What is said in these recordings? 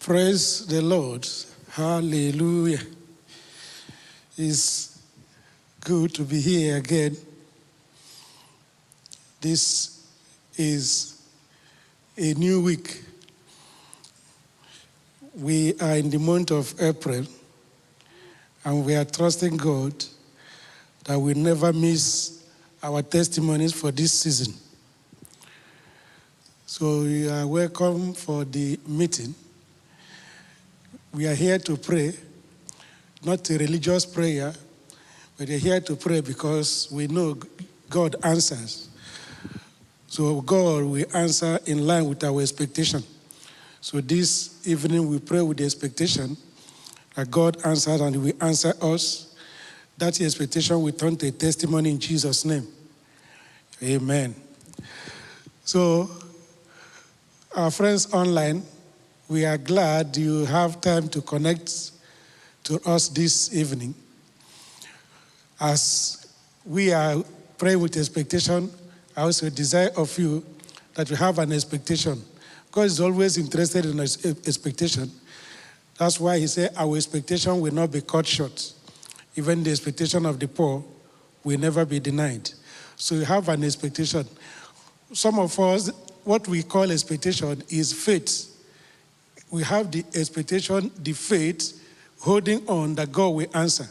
Praise the Lord. Hallelujah. It's good to be here again. This is a new week. We are in the month of April, and we are trusting God that we never miss our testimonies for this season. So you are welcome for the meeting. We are here to pray, not a religious prayer, but we are here to pray because we know God answers. So God will answer in line with our expectation. So this evening we pray with the expectation that God answers and will answer us. That expectation will turn to a testimony in Jesus' name. Amen. So our friends online, we are glad you have time to connect to us this evening. As we are praying with expectation, I also desire of you that you have an expectation. God is always interested in expectation. That's why he said our expectation will not be cut short. Even the expectation of the poor will never be denied. So you have an expectation. Some of us, what we call expectation is faith. We have the expectation, the faith, holding on that God will answer.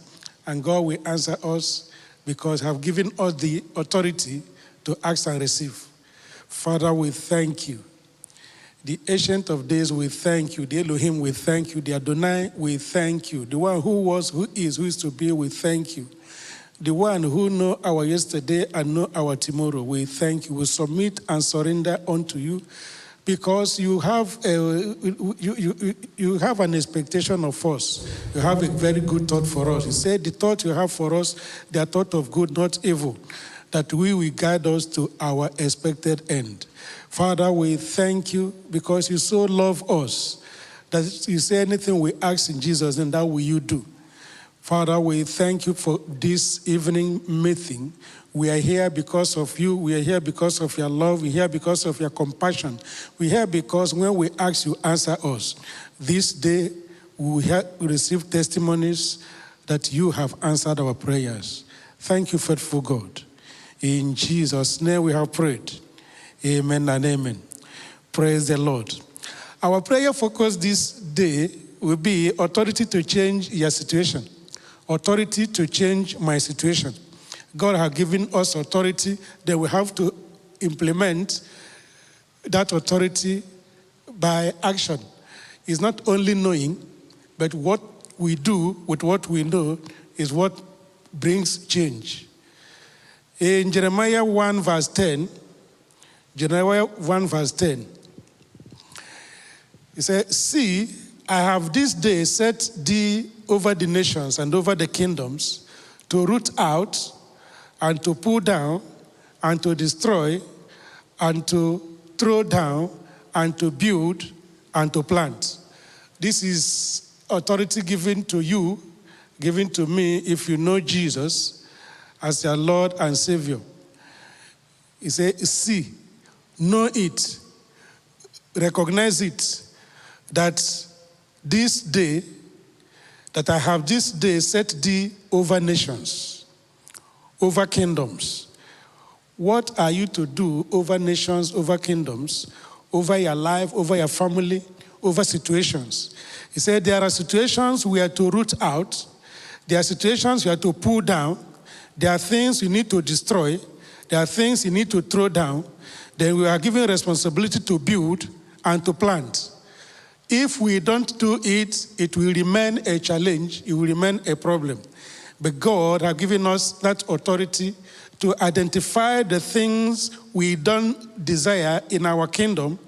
And God will answer us because He has given us the authority to ask and receive. Father, we thank you. The Ancient of Days, we thank you. The Elohim, we thank you. The Adonai, we thank you. The one who was, who is to be, we thank you. The one who know our yesterday and know our tomorrow, we thank you. We submit and surrender unto you because you have an expectation of us. You have a very good thought for us. You said the thought you have for us, they are thought of good, not evil, that we will guide us to our expected end. Father, we thank you because you so love us that you say anything we ask in Jesus, and that will you do. Father, we thank you for this evening meeting. We are here because of you. We are here because of your love. We are here because of your compassion. We are here because when we ask, you answer us. This day, we receive testimonies that you have answered our prayers. Thank you, faithful God. In Jesus' name we have prayed. Amen and amen. Praise the Lord. Our prayer focus this day will be authority to change your situation. Authority to change my situation. God has given us authority that we have to implement that authority by action. It's not only knowing, but what we do with what we know is what brings change. In Jeremiah 1 verse 10, Jeremiah 1 verse 10, it says, see, I have this day set thee over the nations and over the kingdoms to root out and to pull down and to destroy and to throw down and to build and to plant. This is authority given to you, given to me if you know Jesus as your Lord and Savior. He said, see, know it, recognize it, that this day, that I have this day set thee over nations, over kingdoms. What are you to do over nations, over kingdoms, over your life, over your family, over situations? He said there are situations we are to root out. There are situations you are to pull down. There are things you need to destroy. There are things you need to throw down. Then we are given responsibility to build and to plant. If we don't do it, it will remain a challenge, it will remain a problem. But God has given us that authority to identify the things we don't desire in our kingdom,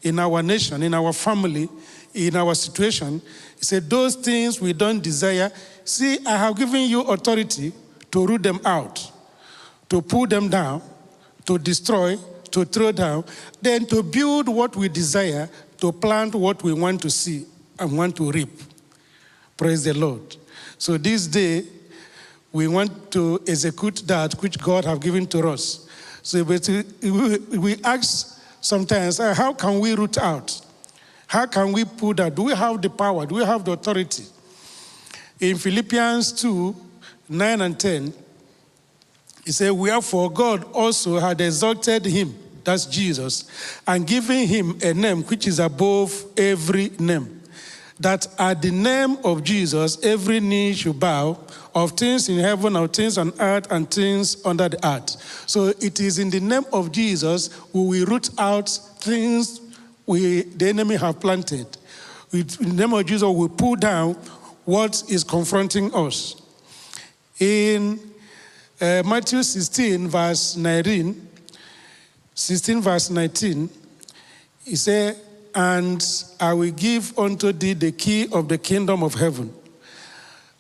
in our nation, in our family, in our situation. He said, those things we don't desire, see, I have given you authority to root them out, to pull them down, to destroy, to throw down, then to build what we desire, to plant what we want to see and want to reap. Praise the Lord. So this day, we want to execute that which God has given to us. So we ask sometimes, how can we root out? How can we pull that? Do we have the power? Do we have the authority? In Philippians 2, 9 and 10, he said, wherefore God also had exalted him, that's Jesus, and given him a name which is above every name, that at the name of Jesus every knee should bow, of things in heaven, of things on earth, and things under the earth. So it is in the name of Jesus we root out things the enemy have planted. In the name of Jesus we pull down what is confronting us. In Matthew 16, verse 19, he said, and I will give unto thee the key of the kingdom of heaven.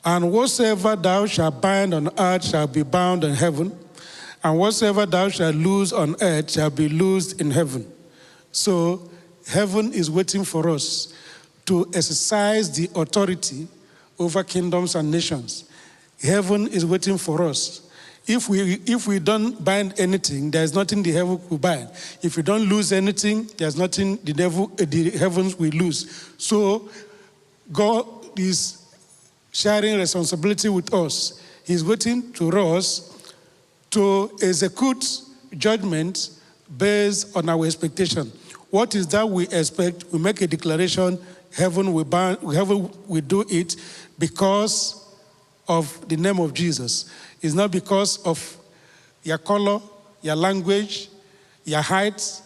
And whatsoever thou shalt bind on earth shall be bound in heaven, and whatsoever thou shalt loose on earth shall be loosed in heaven. So heaven is waiting for us to exercise the authority over kingdoms and nations. Heaven is waiting for us. If we don't bind anything, there's nothing the heaven will bind. If we don't lose anything, there's nothing the heavens will lose. So God is sharing responsibility with us. He's waiting to us to execute judgment based on our expectation. What is that we expect? We make a declaration, heaven will do it because of the name of Jesus. It's not because of your color, your language, your height,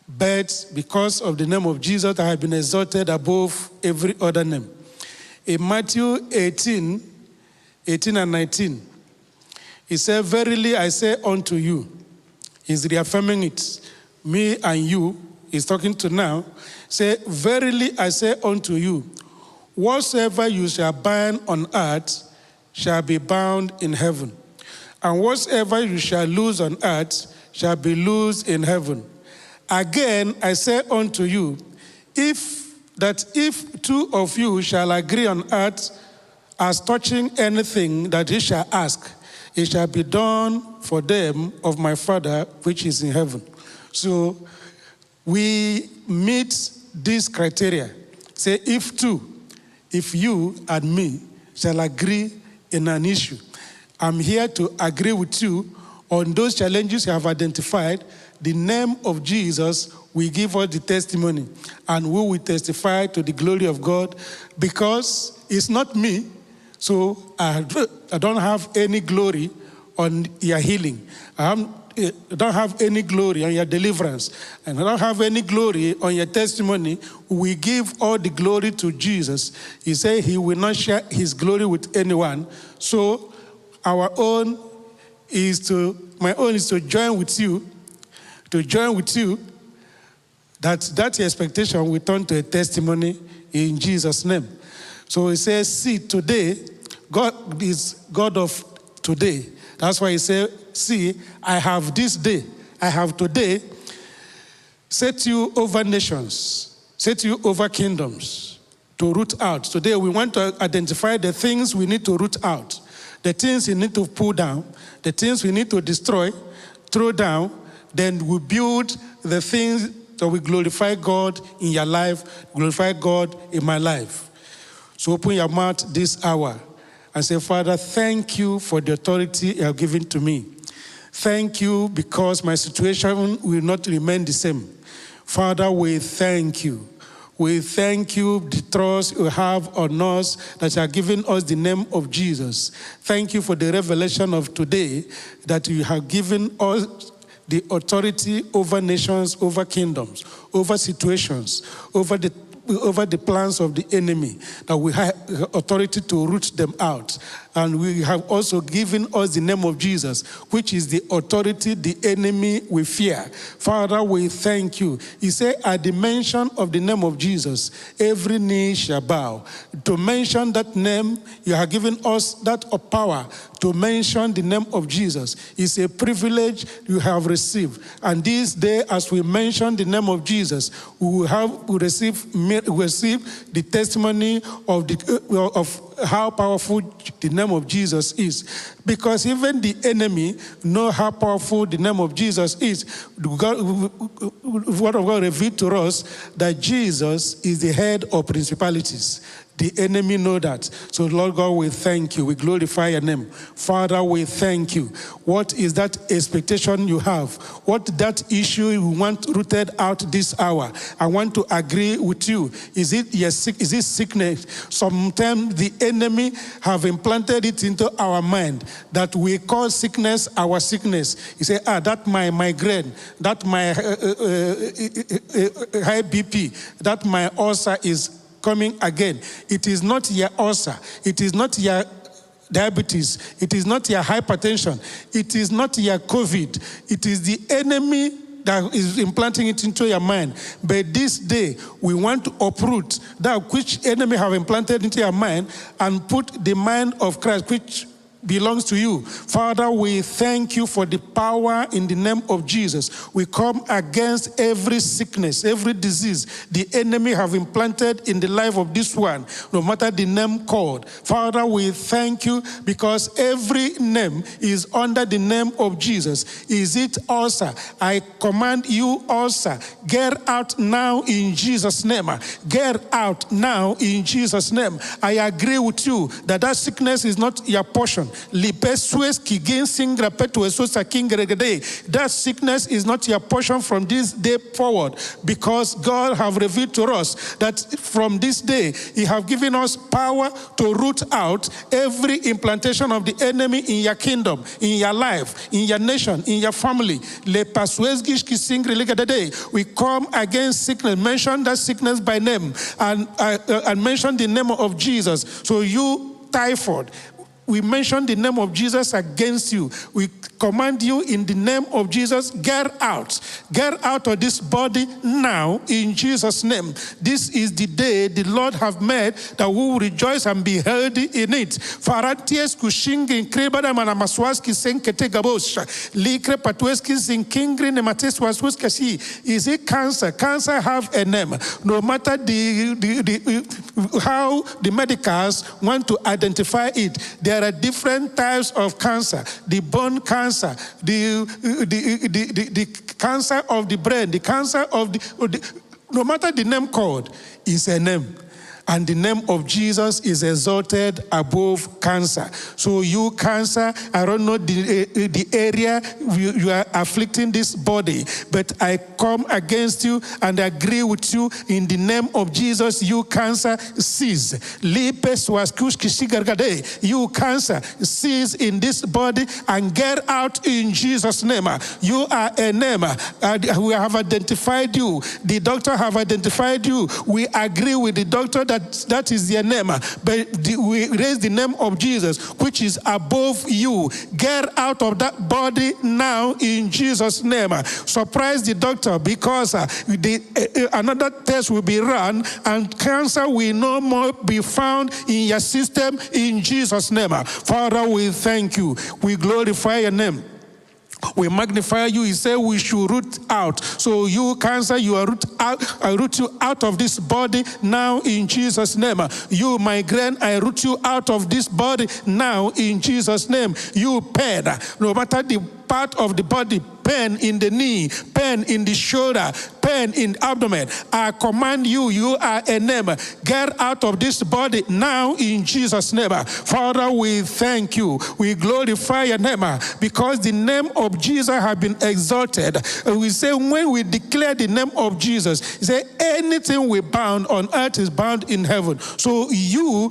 but because of the name of Jesus that has been exalted above every other name. In Matthew 18 and 19, he said, verily I say unto you, he's reaffirming it, me and you, he's talking to now, say, verily I say unto you, whatsoever you shall bind on earth shall be bound in heaven, and whatsoever you shall loose on earth shall be loosed in heaven. Again, I say unto you, if two of you shall agree on earth as touching anything that he shall ask, it shall be done for them of my Father which is in heaven. So we meet this criteria. Say, if you and me shall agree in an issue, I'm here to agree with you on those challenges you have identified. The name of Jesus will give us the testimony, and we will testify to the glory of God, because it's not me, so I don't have any glory on your healing. I don't have any glory on your deliverance, and I don't have any glory on your testimony. We give all the glory to Jesus. He said he will not share his glory with anyone. So my own is to join with you, that expectation will turn to a testimony in Jesus' name. So he says, see, today, God is God of today. That's why he said, see, I have this day, I have today set you over nations, set you over kingdoms to root out. Today we want to identify the things we need to root out, the things we need to pull down, the things we need to destroy, throw down, then we build the things that will glorify God in your life, glorify God in my life. So open your mouth this hour and say, Father, thank you for the authority you have given to me. Thank you because my situation will not remain the same. Father, we thank you. We thank you the trust you have on us that you are giving us the name of Jesus. Thank you for the revelation of today that you have given us the authority over nations, over kingdoms, over situations, over the plans of the enemy, that we have authority to root them out. And we have also given us the name of Jesus, which is the authority the enemy will fear. Father, we thank you. He said, at the mention of the name of Jesus, every knee shall bow. To mention that name, you have given us that power to mention the name of Jesus. It's a privilege you have received. And this day, as we mention the name of Jesus, we receive the testimony of how powerful the name of Jesus is. Because even the enemy know how powerful the name of Jesus is. The Word of God revealed to us that Jesus is the head of principalities. The enemy know that. So Lord God, we thank you. We glorify your name. Father, we thank you. What is that expectation you have? What that issue you want rooted out this hour? I want to agree with you. Is it sickness? Sometimes the enemy have implanted it into our mind that we call sickness our sickness. You say, that my migraine, that my high BP, that my ulcer is coming again. It is not your ulcer. It is not your diabetes. It is not your hypertension. It is not your COVID. It is the enemy that is implanting it into your mind. But this day, we want to uproot that which enemy have implanted into your mind and put the mind of Christ, which belongs to you. Father, we thank you for the power in the name of Jesus. We come against every sickness, every disease the enemy have implanted in the life of this one, no matter the name called. Father, we thank you because every name is under the name of Jesus. Is it ulcer? I command you, ulcer, get out now in Jesus' name. Get out now in Jesus' name. I agree with you that that sickness is not your portion. That sickness is not your portion from this day forward, because God have revealed to us that from this day He have given us power to root out every implantation of the enemy in your kingdom, in your life, in your nation, in your family. We come against sickness. Mention that sickness by name and mention the name of Jesus. So you, typhoid, we mention the name of Jesus against you. We command you in the name of Jesus, get out. Get out of this body now in Jesus' name. This is the day the Lord have made, that we will rejoice and be healthy in it. Faranties kushingi kribada manamaswaski senkete gabosha. Likre patweski zinkingri nemates waswaski. Is it cancer? Cancer have a name. No matter how the medicals want to identify it, there are different types of cancer. The bone cancer, the cancer of the brain, the cancer of the no matter the name called, is a name. And the name of Jesus is exalted above cancer. So you, cancer, I don't know the area you are afflicting this body, but I come against you and agree with you in the name of Jesus. You, cancer, cease. You, cancer, cease in this body and get out in Jesus' name. You are a name. We have identified you. The doctor have identified you. We agree with the doctor that is their name, but we raise the name of Jesus, which is above you. Get out of that body now in Jesus' name. Surprise the doctor, because another test will be run and cancer will no more be found in your system in Jesus' name. Father, we thank you. We glorify your name. We magnify you. He said we should root out. So you, cancer, you are root out. I root you out of this body now in Jesus' name. You, migraine, I root you out of this body now in Jesus' name. You, pain, no matter the part of the body, pain in the knee, pain in the shoulder, pain in the abdomen, I command you, you are a name. Get out of this body now in Jesus' name. Father, we thank you. We glorify your name, because the name of Jesus has been exalted. We say when we declare the name of Jesus, say anything we bound on earth is bound in heaven. So you,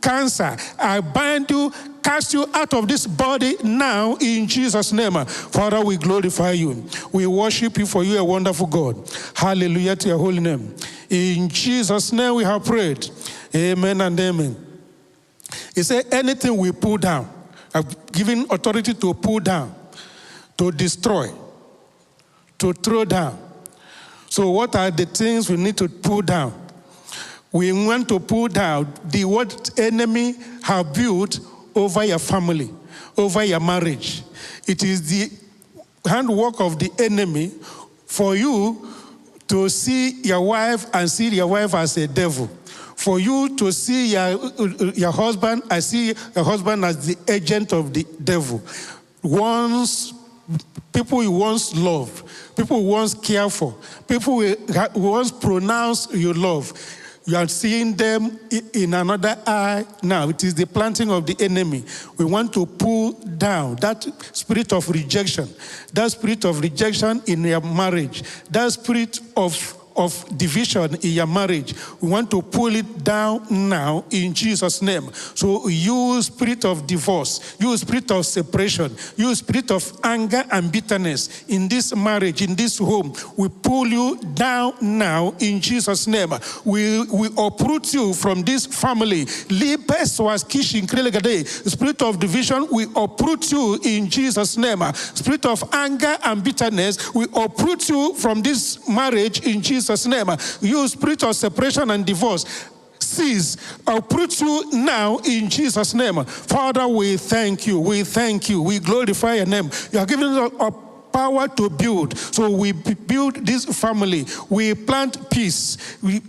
cancer, I bind you, cast you out of this body now in Jesus' name. Father, we glorify you. We worship you, for you are a wonderful God. Hallelujah to your holy name. In Jesus' name we have prayed. Amen and amen. He said anything we pull down, I've given authority to pull down, to destroy, to throw down. So what are the things we need to pull down? We want to pull down what enemy have built over your family, over your marriage. It is the handwork of the enemy for you to see your wife and see your wife as a devil, For you to see your husband, I see your husband as the agent of the devil. People you once loved, people you once cared for, people you once pronounced you love. You are seeing them in another eye now. It is the planting of the enemy. We want to pull down that spirit of rejection in your marriage, that spirit of division in your marriage. We want to pull it down now in Jesus' name. So you spirit of divorce, you spirit of separation, you spirit of anger and bitterness in this marriage, in this home, we pull you down now in Jesus' name. We uproot you from this family. Spirit of division, we uproot you in Jesus' name. Spirit of anger and bitterness, we uproot you from this marriage in Jesus' name. You spirit of separation and divorce, cease. Uproot you now in Jesus' name. Father, we thank you. We thank you. We glorify your name. You are giving us a power to build. So we build this family. We plant peace.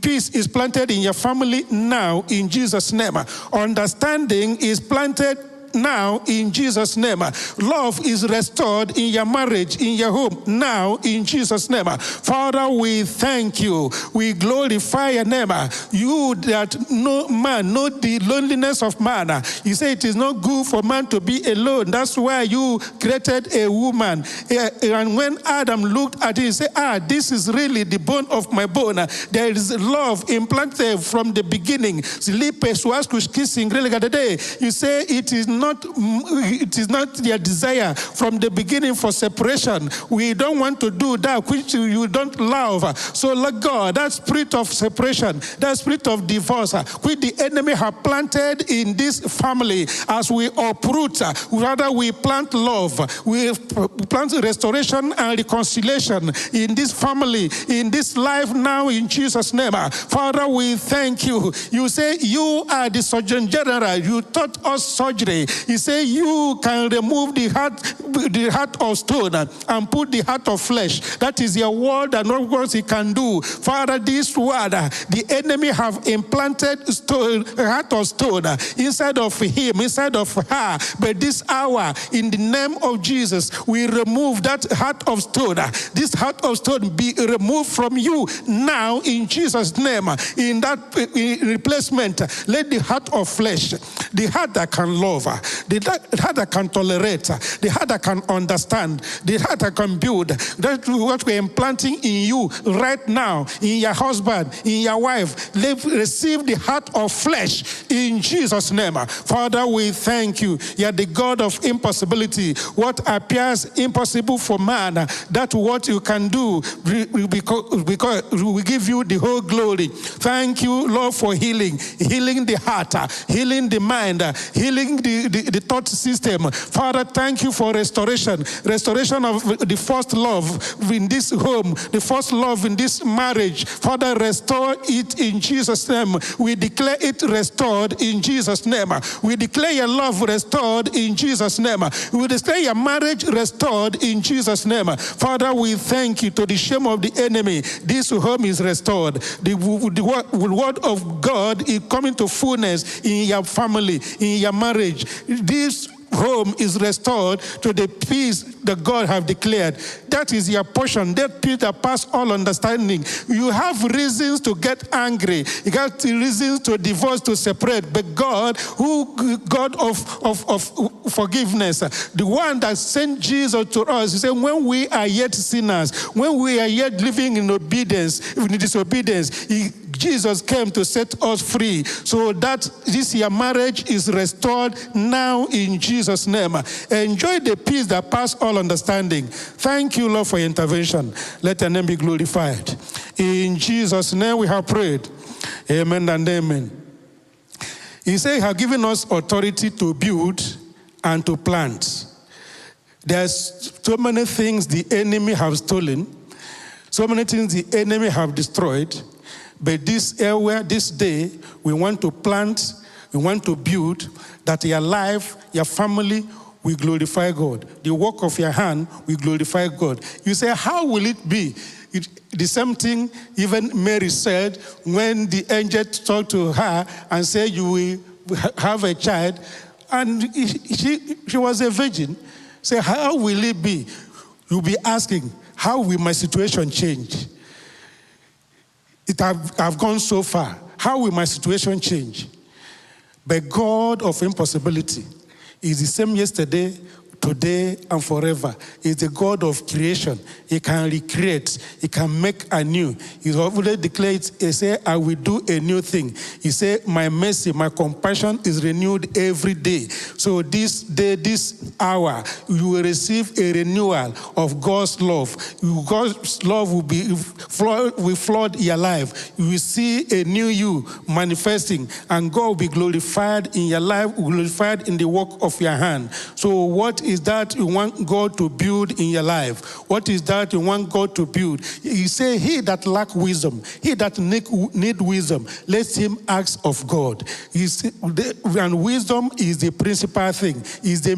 Peace is planted in your family now in Jesus' name. Understanding is planted now in Jesus' name. Love is restored in your marriage, in your home, now in Jesus' name. Father, we thank you. We glorify your name. You that no man know the loneliness of man. You say it is not good for man to be alone. That's why you created a woman. And when Adam looked at it, he said, this is really the bone of my bone. There is love implanted from the beginning. You say it is not their desire from the beginning for separation. We don't want to do that which you don't love. So, Lord God, that spirit of separation, that spirit of divorce, which the enemy have planted in this family, as we uproot, rather we plant love, we plant restoration and reconciliation in this family, in this life now in Jesus' name. Father, we thank you. You say you are the Surgeon General. You taught us surgery. He said you can remove the heart of stone and put the heart of flesh. That is your word and what else he can do. Father, this word, the enemy have implanted heart of stone inside of him, inside of her. But this hour, in the name of Jesus, we remove that heart of stone. This heart of stone be removed from you now in Jesus' name. In that replacement, let the heart of flesh, the heart that can love, the heart that can tolerate, the heart that can understand, the heart that can build. That's what we're implanting in you right now, in your husband, in your wife. Receive the heart of flesh in Jesus' name. Father, we thank you. You are the God of impossibility. What appears impossible for man, that's what you can do, because we give you the whole glory. Thank you, Lord, for healing the heart, healing the mind, healing the thought system. Father, thank you for restoration of the first love in this home, the first love in this marriage. Father, restore it in Jesus' name. We declare it restored in Jesus' name. We declare your love restored in Jesus' name. We declare your marriage restored in Jesus' name. Father, we thank you. To the shame of the enemy, this home is restored. The word of God is coming to fullness in your family, in your marriage. This home is restored to the peace that God have declared. That is your portion. That peace that passes all understanding. You have reasons to get angry. You got reasons to divorce, to separate. But God, God of forgiveness, the one that sent Jesus to us, he said, when we are yet sinners, when we are yet living in obedience, in disobedience, Jesus came to set us free. So that this year marriage is restored now in Jesus' name. Enjoy the peace that passes all understanding. Thank you, Lord, for your intervention. Let your name be glorified. In Jesus' name we have prayed. Amen and amen. He said he has given us authority to build and to plant. There's so many things the enemy have stolen, so many things the enemy have destroyed. But this day, we want to plant, we want to build, that your life, your family will glorify God. The work of your hand will glorify God. You say, how will it be? The same thing even Mary said when the angel talked to her and said, you will have a child. And she was a virgin. Say, how will it be? You'll be asking, how will my situation change? I've gone so far. How will my situation change? But God of impossibility is the same yesterday, today, and forever. He's the God of creation. He can recreate. He can make anew. He's already declared, he said, I will do a new thing. He said, my mercy, my compassion is renewed every day. So this day, this hour, you will receive a renewal of God's love. God's love will flood your life. You will see a new you manifesting, and God will be glorified in your life, glorified in the work of your hand. So what is that you want God to build in your life? What is that you want God to build? He say, he that lack wisdom, he that need wisdom, let him ask of God. And wisdom is the principal thing, is the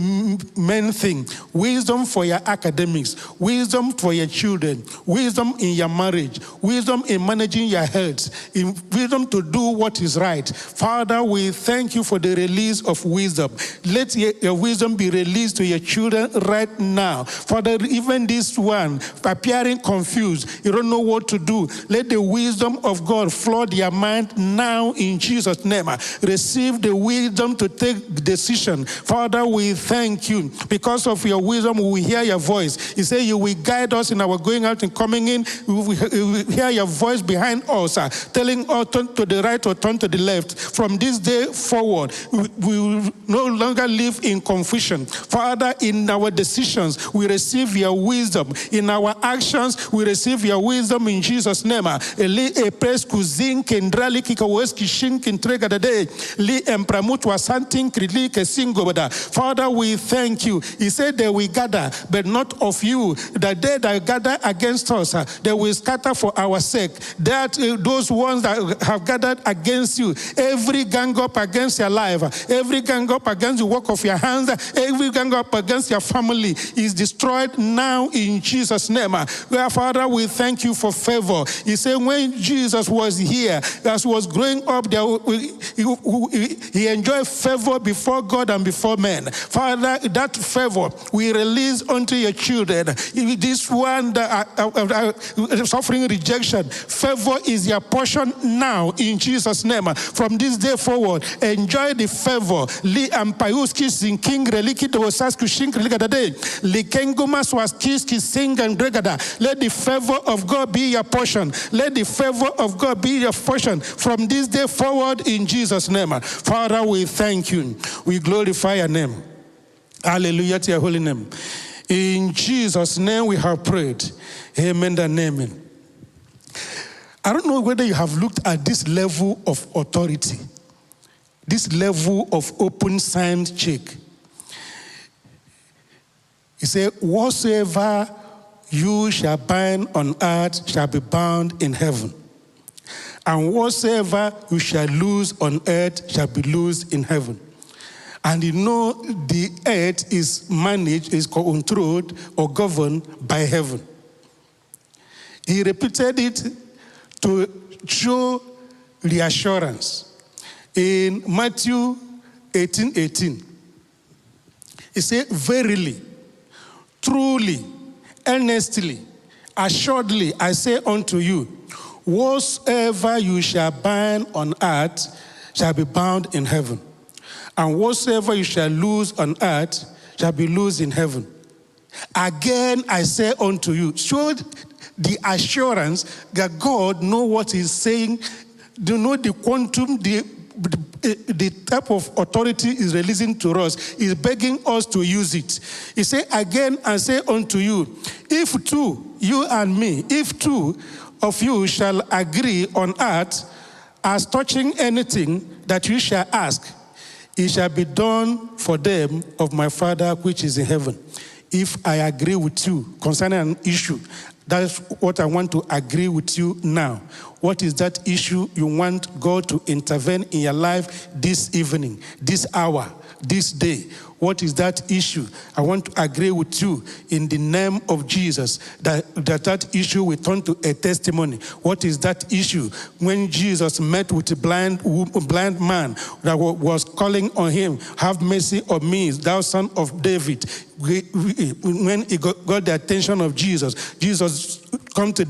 main thing. Wisdom for your academics, wisdom for your children, wisdom in your marriage, wisdom in managing your health, in wisdom to do what is right. Father, we thank you for the release of wisdom. Let your wisdom be released to your children right now. Father, even this one appearing confused, you don't know what to do, let the wisdom of God flood your mind now in Jesus' name. Receive the wisdom to take decision. Father, we thank you. Because of your wisdom, we will hear your voice. You say you will guide us in our going out and coming in. We will hear your voice behind us, telling us turn to the right or turn to the left. From this day forward, we will no longer live in confusion. Father, in our decisions, we receive your wisdom. In our actions, we receive your wisdom in Jesus' name. Father, we thank you. He said they will gather, but not of you. That they that gather against us, they will scatter for our sake. That those ones that have gathered against you, every gang up against your life, every gang up against the work of your hands, every gang up against your family is destroyed now in Jesus' name. Father, we thank you for favor. He said when Jesus was here, as he was growing up, he enjoyed favor before God and before men. Father, that favor we release unto your children. This one that are suffering rejection, favor is your portion now in Jesus' name. From this day forward, enjoy the favor. Li ampayuski sinking reliki to sasku shink relikadade. Li kenguma swaskiski sing and regada. Let the favor of God be your portion. Let the favor of God be your portion from this day forward in Jesus' name. Father, we thank you. We glorify your name. Hallelujah to your holy name. In Jesus' name we have prayed. Amen and amen. I don't know whether you have looked at this level of authority, this level of open signed check. He said, whatsoever you shall bind on earth shall be bound in heaven. And whatsoever you shall loose on earth shall be loosed in heaven. And you know the earth is managed, is controlled or governed by heaven. He repeated it to show reassurance. In Matthew 18:18, he said, verily, truly, earnestly, assuredly, I say unto you, whatsoever you shall bind on earth shall be bound in heaven. And whatsoever you shall loose on earth shall be loosed in heaven. Again, I say unto you, show the assurance that God knows what he's saying, do know the quantum, the type of authority is releasing to us, is begging us to use it. He said, again, I say unto you, if two, you and me, if two of you shall agree on earth as touching anything that you shall ask, it shall be done for them of my Father which is in heaven. If I agree with you concerning an issue, that's what I want to agree with you now. What is that issue you want God to intervene in your life this evening, this hour, this day? What is that issue? I want to agree with you in the name of Jesus that issue will turn to a testimony. What is that issue? When Jesus met with a blind man that was calling on him, have mercy on me, thou son of David. When he got the attention of Jesus, Jesus come to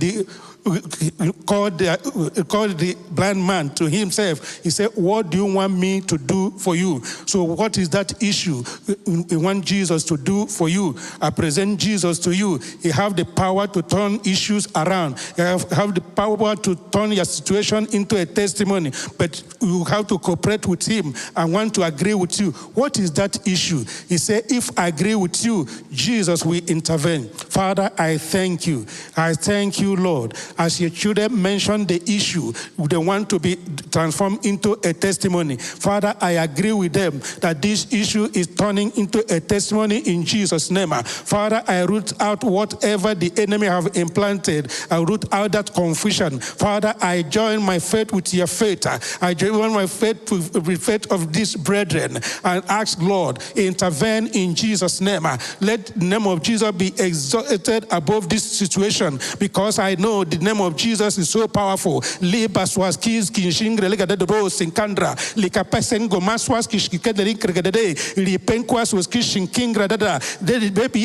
called the blind man to himself. He said, what do you want me to do for you? So what is that issue you want Jesus to do for you? I present Jesus to you. He have the power to turn issues around. He have the power to turn your situation into a testimony. But you have to cooperate with him and want to agree with you. What is that issue? He said, if I agree with you, Jesus will intervene. Father, I thank you. I thank you, Lord. As your children mention the issue, they want to be transformed into a testimony. Father, I agree with them that this issue is turning into a testimony in Jesus' name. Father, I root out whatever the enemy have implanted. I root out that confusion. Father, I join my faith with your faith. I join my faith with the faith of these brethren and ask, Lord, intervene in Jesus' name. Let the name of Jesus be exalted above this situation, because I know the name of Jesus is so powerful. There may be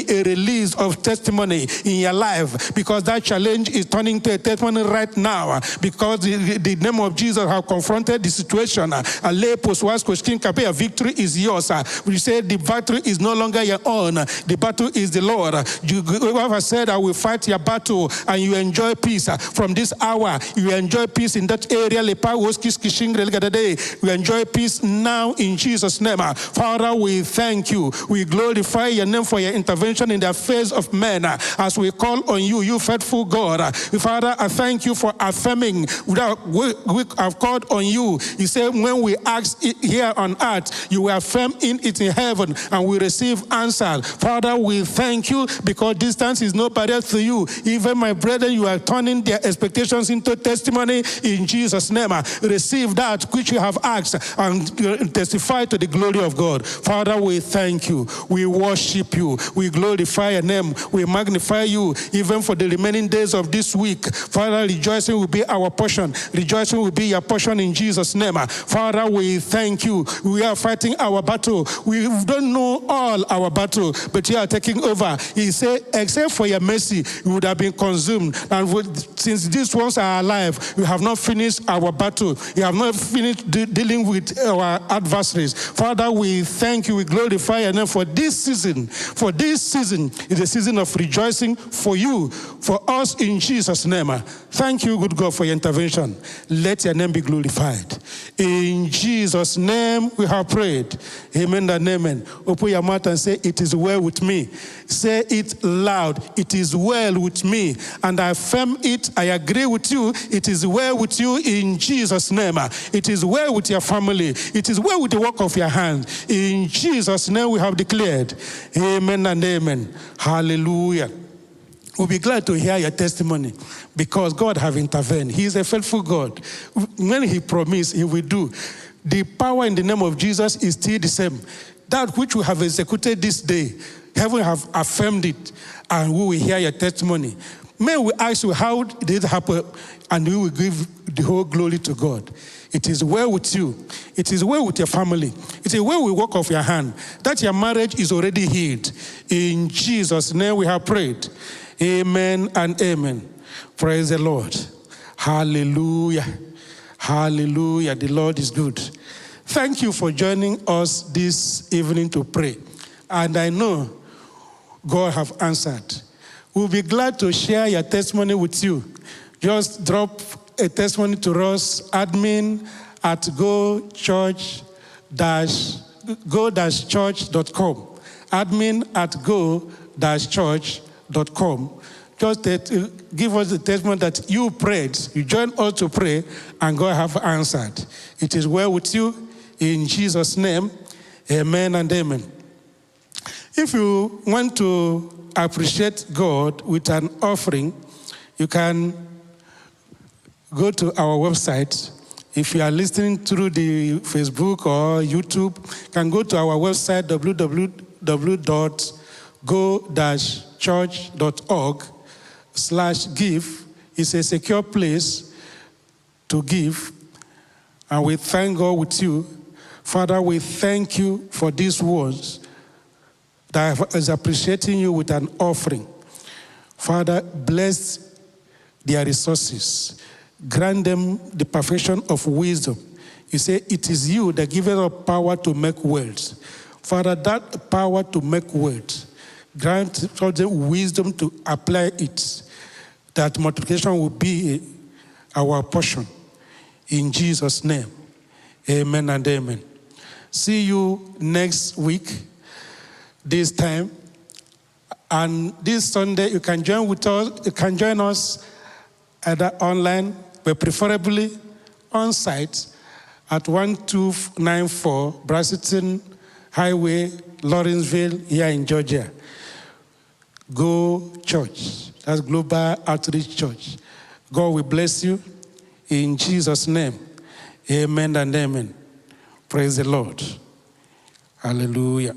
a release of testimony in your life, because that challenge is turning to a testimony right now, because the name of Jesus have confronted the situation. Victory is yours. We say the battle is no longer your own. The battle is the Lord. You have said, I will fight your battle, and you enjoy peace. From this hour, you enjoy peace in that area. We enjoy peace now in Jesus' name. Father, we thank you. We glorify your name for your intervention in the affairs of men. As we call on you, you faithful God. Father, I thank you for affirming that we have called on you. You say when we ask it here on earth, you will affirm in it in heaven, and we receive answers. Father, we thank you, because distance is no barrier to you. Even my brethren, you are turning their expectations into testimony in Jesus' name. Receive that which you have asked and testify to the glory of God. Father, we thank you. We worship you. We glorify your name. We magnify you even for the remaining days of this week. Father, rejoicing will be our portion. Rejoicing will be your portion in Jesus' name. Father, we thank you. We are fighting our battle. We don't know all our battle, but you are taking over. He said, except for your mercy, you would have been consumed. And since these ones are alive, we have not finished our battle. We have not finished dealing with our adversaries. Father, we thank you. We glorify your name for this season. For this season is a season of rejoicing for you, for us in Jesus' name. Thank you, good God, for your intervention. Let your name be glorified. In Jesus' name we have prayed. Amen and amen. Open your mouth and say, it is well with me. Say it loud. It is well with me. And I affirm it. I agree with you. It is well with you in Jesus' name. It is well with your family. It is well with the work of your hands. In Jesus' name we have declared. Amen and amen. Hallelujah. We'll be glad to hear your testimony, because God have intervened. He is a faithful God. When he promised, he will do. The power in the name of Jesus is still the same. That which we have executed this day, heaven have affirmed it, and we will hear your testimony. May we ask you, how did it happen? And we will give the whole glory to God. It is well with you. It is well with your family. It is well with the work of your hand. That your marriage is already healed. In Jesus' name we have prayed. Amen and amen. Praise the Lord. Hallelujah. Hallelujah. The Lord is good. Thank you for joining us this evening to pray. And I know God have answered. We'll be glad to share your testimony with you. Just drop a testimony to us, admin at go-church.com. Admin at go-church.com. Just give us the testimony that you prayed. You joined us to pray, and God have answered. It is well with you. In Jesus' name, amen and amen. If you want to appreciate God with an offering, you can go to our website. If you are listening through the Facebook or YouTube, you can go to our website, www.go-church.org/give. It's a secure place to give. And we thank God with you. Father, we thank you for these words that is appreciating you with an offering. Father, bless their resources. Grant them the perfection of wisdom. You say, it is you that giveth us power to make wealth. Father, that power to make wealth, grant them wisdom to apply it, that multiplication will be our portion. In Jesus' name, amen and amen. See you next week, this time. And this Sunday, you can join with us. You can join us either online, but preferably on site at 1294 Braselton Highway, Lawrenceville, here in Georgia. Go Church. That's Global Outreach Church. God will bless you in Jesus' name. Amen and amen. Praise the Lord. Hallelujah.